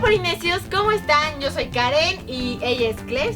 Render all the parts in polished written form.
polinesios, ¿cómo están? Yo soy Karen y ella es Cle.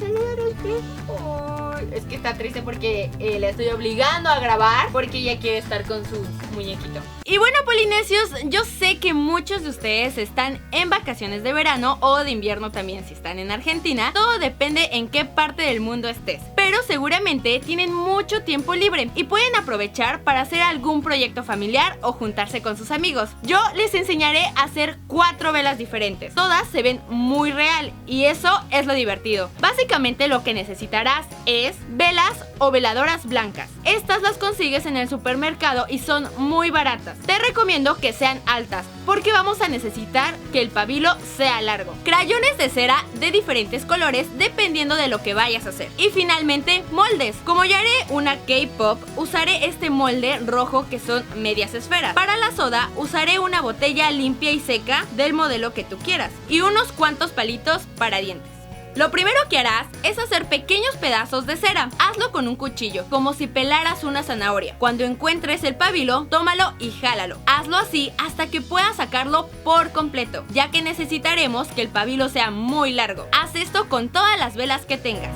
Es que está triste porque la estoy obligando a grabar porque ella quiere estar con su muñequito. Y bueno, polinesios, yo sé que muchos de ustedes están en vacaciones de verano o de invierno también si están en Argentina. Todo depende en qué parte del mundo estés, pero seguramente tienen mucho tiempo libre y pueden aprovechar para hacer algún proyecto familiar o juntarse con sus amigos. Yo les enseñaré a hacer 4 velas diferentes. Todas se ven muy real y eso es lo divertido. Básicamente lo que necesitarás es velas o veladoras blancas. Estas las consigues en el supermercado y son muy baratas. Te recomiendo que sean altas porque vamos a necesitar que el pabilo sea largo. Crayones de cera de diferentes colores dependiendo de lo que vayas a hacer. Y finalmente, moldes. Como ya haré una K-pop, usaré este molde rojo que son medias esferas. Para la soda, usaré una botella limpia y seca del modelo que tú quieras y unos cuantos palitos para dientes. Lo primero que harás es hacer pequeños pedazos de cera. Hazlo con un cuchillo, como si pelaras una zanahoria. Cuando encuentres el pabilo, tómalo y jálalo. Hazlo así hasta que puedas sacarlo por completo, ya que necesitaremos que el pabilo sea muy largo. Haz esto con todas las velas que tengas.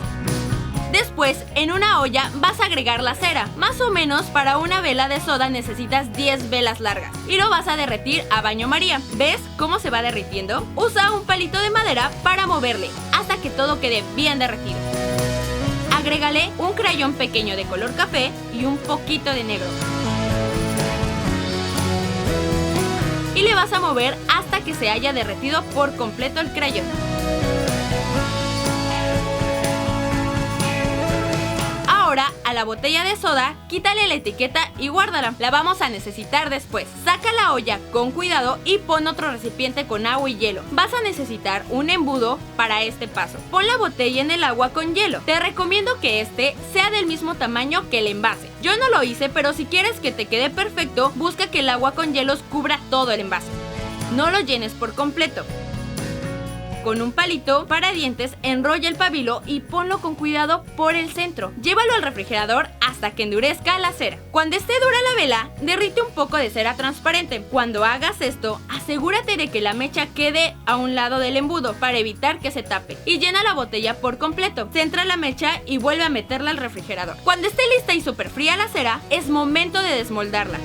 Después, en una olla vas a agregar la cera. Más o menos para una vela de soda necesitas 10 velas largas y lo vas a derretir a baño María. ¿Ves cómo se va derritiendo? Usa un palito de madera para moverle hasta que todo quede bien derretido. Agrégale un crayón pequeño de color café y un poquito de negro. Y le vas a mover hasta que se haya derretido por completo el crayón. Ahora a la botella de soda, quítale la etiqueta y guárdala. La vamos a necesitar después. Saca la olla con cuidado y pon otro recipiente con agua y hielo. Vas a necesitar un embudo para este paso. Pon la botella en el agua con hielo. Te recomiendo que este sea del mismo tamaño que el envase. Yo no lo hice, pero si quieres que te quede perfecto, busca que el agua con hielos cubra todo el envase. No lo llenes por completo. Con un palito para dientes, enrolla el pabilo y ponlo con cuidado por el centro. Llévalo al refrigerador hasta que endurezca la cera. Cuando esté dura la vela, derrite un poco de cera transparente. Cuando hagas esto, asegúrate de que la mecha quede a un lado del embudo para evitar que se tape. Y llena la botella por completo. Centra la mecha y vuelve a meterla al refrigerador. Cuando esté lista y súper fría la cera, es momento de desmoldarla.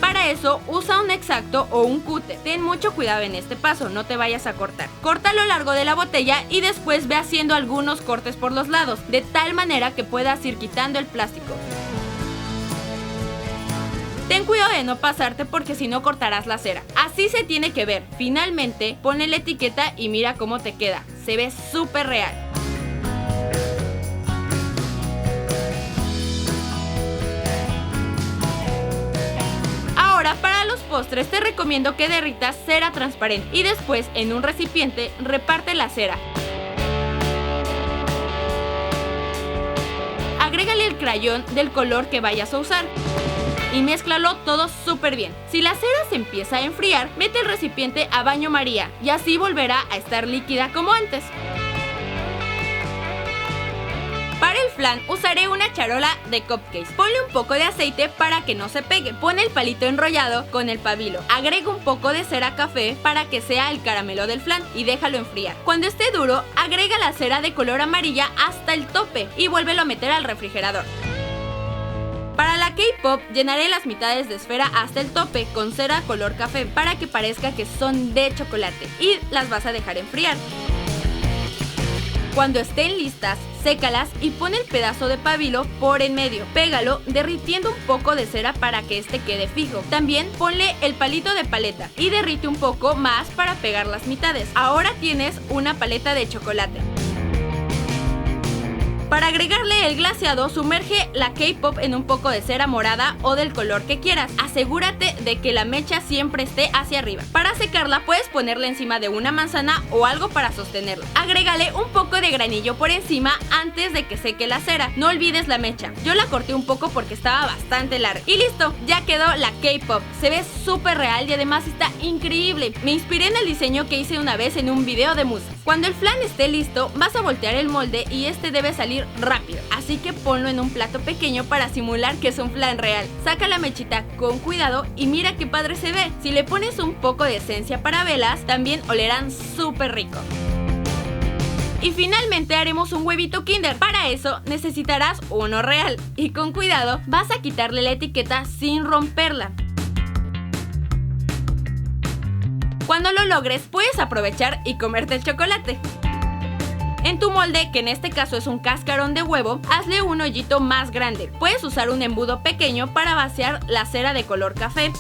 Para eso, usa un exacto o un cúter. Ten mucho cuidado en este paso, no te vayas a cortar. Corta a lo largo de la botella y después ve haciendo algunos cortes por los lados, de tal manera que puedas ir quitando el plástico. Ten cuidado de no pasarte porque si no cortarás la cera. Así se tiene que ver. Finalmente, ponle la etiqueta y mira cómo te queda. Se ve súper real. Para los postres te recomiendo que derritas cera transparente y después en un recipiente reparte la cera. Agrégale el crayón del color que vayas a usar y mézclalo todo súper bien. Si la cera se empieza a enfriar, mete el recipiente a baño María y así volverá a estar líquida como antes. Para el flan usaré una charola de cupcakes. Ponle un poco de aceite para que no se pegue. Pon el palito enrollado con el pabilo. Agrega un poco de cera café para que sea el caramelo del flan y déjalo enfriar. Cuando esté duro, agrega la cera de color amarilla hasta el tope y vuélvelo a meter al refrigerador. Para la K-pop llenaré las mitades de esfera hasta el tope con cera color café para que parezca que son de chocolate y las vas a dejar enfriar. Cuando estén listas, sécalas y pon el pedazo de pabilo por en medio. Pégalo derritiendo un poco de cera para que este quede fijo. También ponle el palito de paleta y derrite un poco más para pegar las mitades. Ahora tienes una paleta de chocolate. Para agregarle el glaseado, sumerge la K-pop en un poco de cera morada o del color que quieras. Asegúrate de que la mecha siempre esté hacia arriba. Para secarla puedes ponerla encima de una manzana o algo para sostenerla. Agrégale un poco de granillo por encima antes de que seque la cera. No olvides la mecha. Yo la corté un poco porque estaba bastante larga. Y listo, ya quedó la K-pop. Se ve súper real y además está increíble. Me inspiré en el diseño que hice una vez en un video de Musa. Cuando el flan esté listo, vas a voltear el molde y este debe salir derretir rápido, así que ponlo en un plato pequeño para simular que es un flan real. Saca la mechita con cuidado y mira qué padre se ve. Si le pones un poco de esencia para velas, también olerán súper rico. Y finalmente haremos un huevito Kinder. Para eso necesitarás uno real y con cuidado vas a quitarle la etiqueta sin romperla. Cuando lo logres, puedes aprovechar y comerte el chocolate. En tu molde, que en este caso es un cascarón de huevo, hazle un hoyito más grande. Puedes usar un embudo pequeño para vaciar la cera de color café.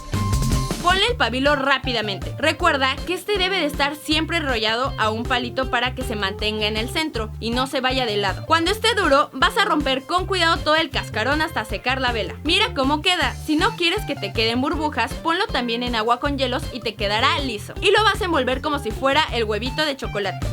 Ponle el pabilo rápidamente. Recuerda que este debe de estar siempre enrollado a un palito para que se mantenga en el centro y no se vaya de lado. Cuando esté duro, vas a romper con cuidado todo el cascarón hasta secar la vela. Mira cómo queda. Si no quieres que te queden burbujas, ponlo también en agua con hielos y te quedará liso. Y lo vas a envolver como si fuera el huevito de chocolate.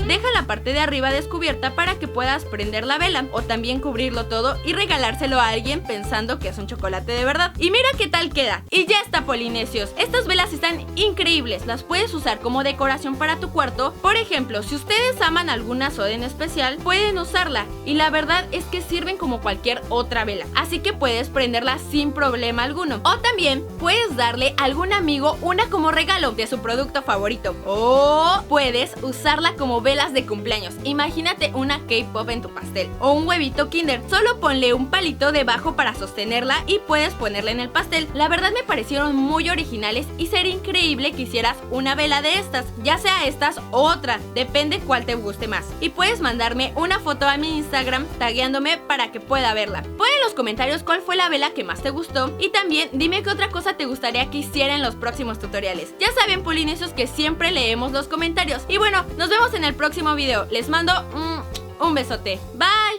Deja la parte de arriba descubierta para que puedas prender la vela o también cubrirlo todo y regalárselo a alguien pensando que es un chocolate de verdad. Y mira qué tal queda. Y ya está, polinesios. Estas velas están increíbles. Las puedes usar como decoración para tu cuarto. Por ejemplo, si ustedes aman alguna soda en especial, pueden usarla. Y la verdad es que sirven como cualquier otra vela. Así que puedes prenderla sin problema alguno. O también puedes darle a algún amigo una como regalo de su producto favorito. O puedes usarla como vela de cumpleaños. Imagínate una K-pop en tu pastel o un huevito Kinder. Solo ponle un palito debajo para sostenerla y puedes ponerla en el pastel. La verdad me parecieron muy originales y sería increíble que hicieras una vela de estas, ya sea estas u otra, depende cuál te guste más. Y puedes mandarme una foto a mi Instagram tagueándome para que pueda verla. Pon en los comentarios cuál fue la vela que más te gustó y también dime qué otra cosa te gustaría que hiciera en los próximos tutoriales. Ya saben, polinesios, que siempre leemos los comentarios. Y bueno, nos vemos en el próximo video. Les mando un besote. Bye.